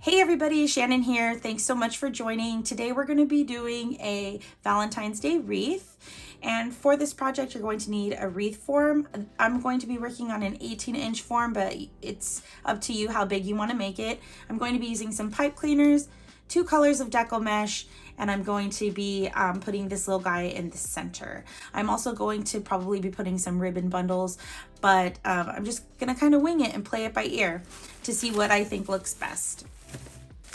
Hey everybody, Shannon here. Thanks so much for joining. Today we're going to be doing a Valentine's Day wreath. And for this project, you're going to need a wreath form. I'm going to be working on an 18-inch form, but it's up to you how big you want to make it. I'm going to be using some pipe cleaners, 2 colors of deco mesh, and I'm going to be putting this little guy in the center. I'm also going to probably be putting some ribbon bundles, but I'm just gonna kind of wing it and play it by ear to see what I think looks best.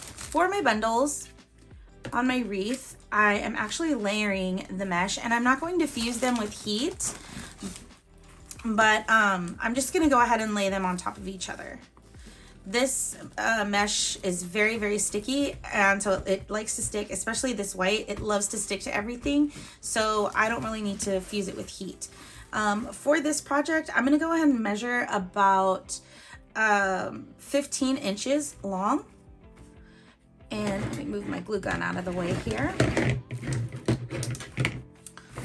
For my bundles on my wreath, I am actually layering the mesh, and I'm not going to fuse them with heat, but I'm just gonna go ahead and lay them on top of each other. This mesh is very, very sticky, and so it likes to stick, especially this white. It loves to stick to everything, so I don't really need to fuse it with heat. For this project, I'm gonna go ahead and measure about 15 inches long. And let me move my glue gun out of the way here.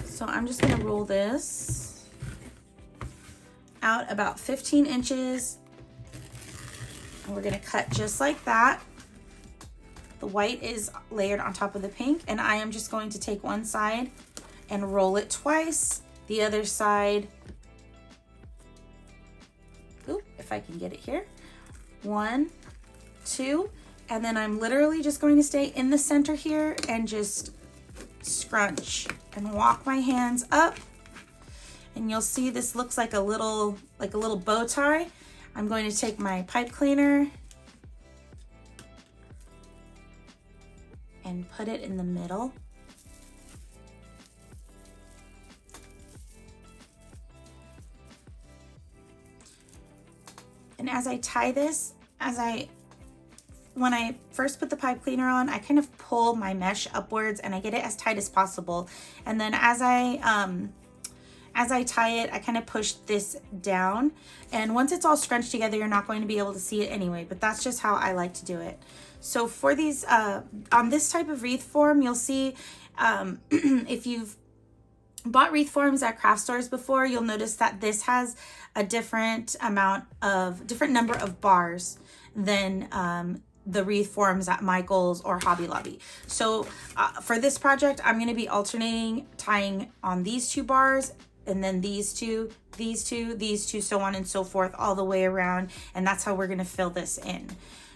So I'm just gonna roll this out about 15 inches. And we're gonna cut just like that. The white is layered on top of the pink, and I am just going to take one side and roll it twice. The other side, oop, if I can get it here. 1, 2, and then I'm literally just going to stay in the center here and just scrunch and walk my hands up. And you'll see this looks like a little bow tie. I'm going to take my pipe cleaner and put it in the middle. And as I tie this, when I first put the pipe cleaner on, I kind of pull my mesh upwards and I get it as tight as possible. And then as I tie it, I kind of push this down. And once it's all scrunched together, you're not going to be able to see it anyway, but that's just how I like to do it. So for these, on this type of wreath form, you'll see, if you've bought wreath forms at craft stores before, you'll notice that this has a different number of bars than the wreath forms at Michael's or Hobby Lobby. So for this project, I'm going to be alternating tying on these 2 bars, and then these two, these two, these two, so on and so forth, all the way around. And that's how we're going to fill this in.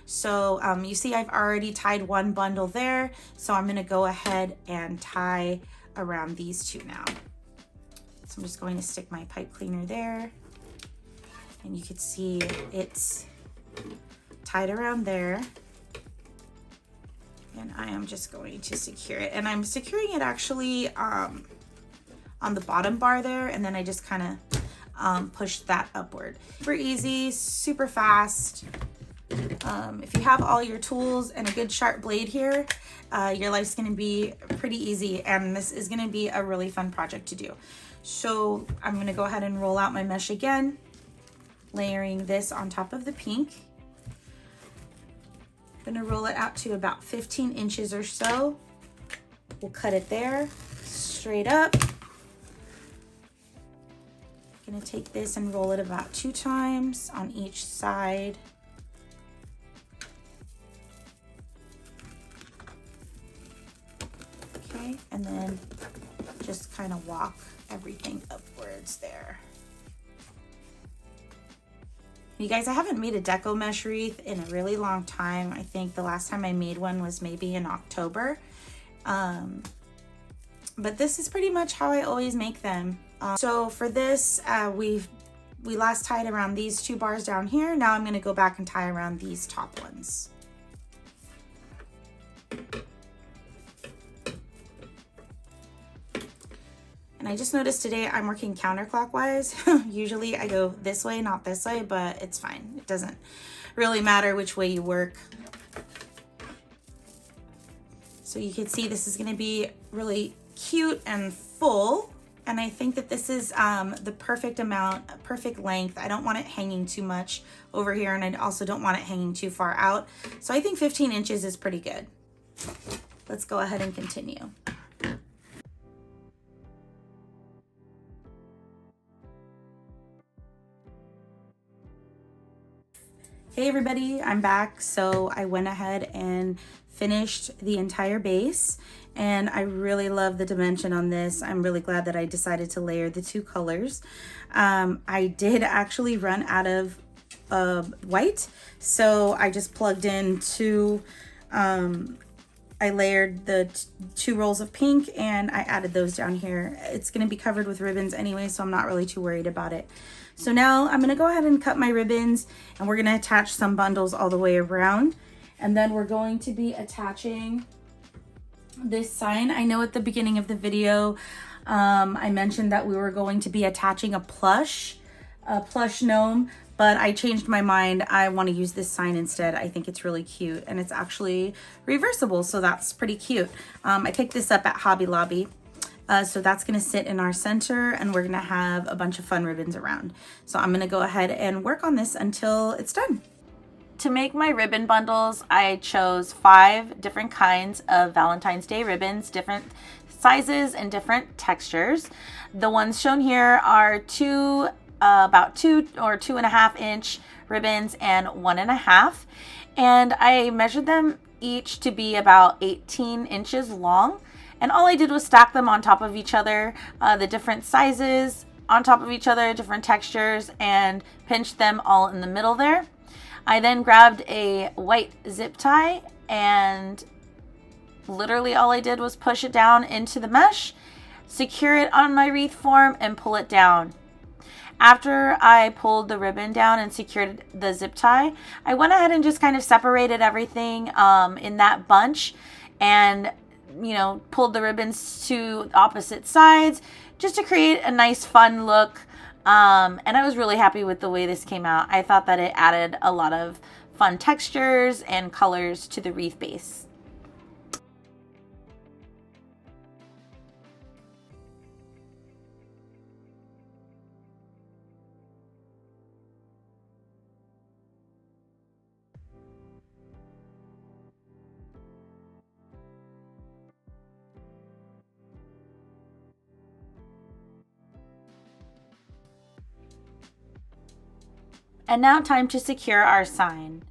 So you see I've already tied 1 bundle there. So I'm going to go ahead and tie around these 2 now. So I'm just going to stick my pipe cleaner there. And you can see it's tied around there. And I am just going to secure it. And I'm securing it actually on the bottom bar there. And then I just kind of push that upward. Super easy, super fast. If you have all your tools and a good sharp blade here, your life's gonna be pretty easy, and this is gonna be a really fun project to do. So I'm gonna go ahead and roll out my mesh again, layering this on top of the pink. I'm gonna roll it out to about 15 inches or so. We'll cut it there, straight up. I'm gonna take this and roll it about 2 times on each side. Okay, and then just kind of walk everything upwards there. You guys, I haven't made a deco mesh wreath in a really long time. I think the last time I made one was maybe in October. But this is pretty much how I always make them. So for this, we last tied around these 2 bars down here. Now I'm going to go back and tie around these top ones. And I just noticed today I'm working counterclockwise. Usually I go this way, not this way, but it's fine. It doesn't really matter which way you work. So you can see this is going to be really cute and full. And I think that this is the perfect amount, perfect length. I don't want it hanging too much over here, and I also don't want it hanging too far out. So I think 15 inches is pretty good. Let's go ahead and continue. Hey everybody, I'm back. So I went ahead and finished the entire base and I really love the dimension on this. I'm really glad that I decided to layer the two colors. I did actually run out of white, so I just plugged in I layered the two rolls of pink and I added those down here. It's going to be covered with ribbons anyway, so I'm not really too worried about it. So now I'm going to go ahead and cut my ribbons and we're going to attach some bundles all the way around. And then we're going to be attaching this sign. I know at the beginning of the video, I mentioned that we were going to be attaching a plush gnome, but I changed my mind. I want to use this sign instead. I think it's really cute and it's actually reversible, so that's pretty cute. I picked this up at Hobby Lobby. So that's going to sit in our center and we're going to have a bunch of fun ribbons around. So I'm going to go ahead and work on this until it's done. To make my ribbon bundles, I chose 5 different kinds of Valentine's Day ribbons, different sizes and different textures. The ones shown here are about 2 or 2.5 inch ribbons and 1.5. And I measured them each to be about 18 inches long. And all I did was stack them on top of each other, the different sizes on top of each other, different textures, and pinched them all in the middle there. I then grabbed a white zip tie and literally all I did was push it down into the mesh, secure it on my wreath form, and pull it down. After I pulled the ribbon down and secured the zip tie, I went ahead and just kind of separated everything in that bunch and pulled the ribbons to opposite sides just to create a nice fun look. And I was really happy with the way this came out. I thought that it added a lot of fun textures and colors to the wreath base. And now time to secure our sign.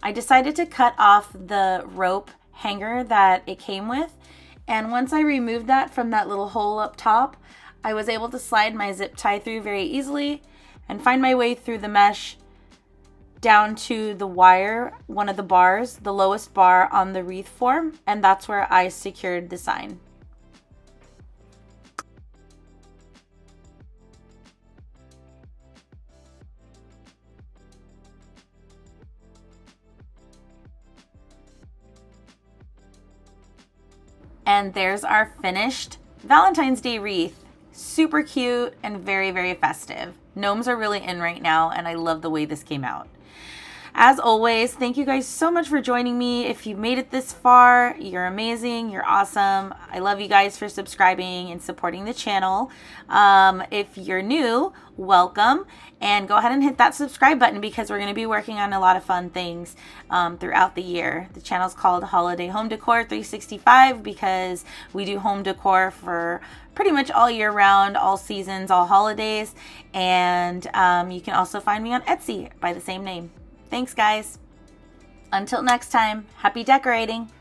I decided to cut off the rope hanger that it came with. And once I removed that from that little hole up top, I was able to slide my zip tie through very easily and find my way through the mesh down to the wire, one of the bars, the lowest bar on the wreath form, and that's where I secured the sign. And there's our finished Valentine's Day wreath. Super cute and very, very festive. Gnomes are really in right now and I love the way this came out. As always, thank you guys so much for joining me. If you made it this far, you're amazing, you're awesome. I love you guys for subscribing and supporting the channel. If you're new, welcome, and go ahead and hit that subscribe button because we're going to be working on a lot of fun things throughout the year. The channel's called Holiday Home Decor 365 because we do home decor for pretty much all year round, all seasons, all holidays, and you can also find me on Etsy by the same name. Thanks, guys. Until next time, happy decorating.